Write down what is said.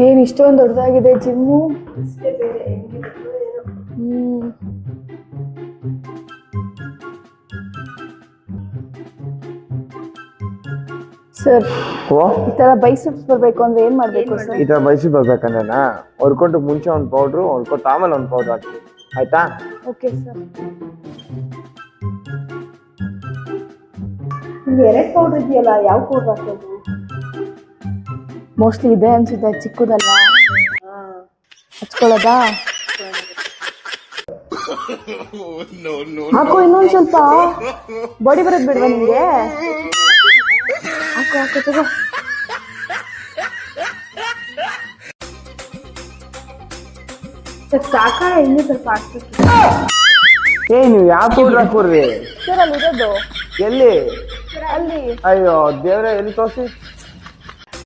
ಏನ್ ಇಷ್ಟೊಂದು ದೊಡ್ಡದಾಗಿದೆ ಜಿಮ್ಮು. ಸರ್ ಈ ತರ ಬೈಸೆಪ್ಸ್ ಬರ್ಬೇಕು ಅಂದ್ರೆ ಏನ್ ಮಾಡ್ಬೇಕು ಸರ್? ಈ ತರ ಬೈಸೆಪ್ಸ್ ಬರ್ಬೇಕಂದ್ರೆ ಹೊರ್ಕೊಂಡು ಮುಂಚೆ ಒಂದು ಪೌಡ್ರು ಹೊರ್ಕೊಟ್ಟು ಆಮೇಲೆ ಒಂದು ಪೌಡ್ರ್ ಹಾಕ್ತೀವಿ, ಆಯ್ತಾ? Okay sir. ಎರಡು ಪೌಡರ್ ಇದೆಯಲ್ಲ, ಯಾವ ಪೌಡರ್ ಹಾಕೋದು? ಮೋಸ್ಟ್ಲಿ ಇದೆ ಅನ್ಸುತ್ತೆ, ಚಿಕ್ಕದಲ್ಲ. ಹಚ್ಕೊಳ್ಳೋದಾ? ಹಾಕು ಇನ್ನೊಂದ್ ಸ್ವಲ್ಪ. ಬಾಡಿ ಬರೋದ್ ಬಿಡ್ವಾ ನಿಮ್ಗೆ? ಹಾಕು ಹಾಕು ತಗೋ. ಸಾಕ ಇನ್ನೂ ಸ್ವಲ್ಪ ಹಾಕ್ಬೇಕು. ನೀವು ಯಾವ ಪೌಡ್ರ್ ಹಾಕೋರಿ? ಸರ್ ಅಲ್ಲಿ ಇರೋದು ಎಲ್ಲಿ? ಅಲ್ಲಿ. ಅಯ್ಯೋ ದೇವ್ರೆ, ಎಲ್ಲಿ ತೋರಿಸಿ.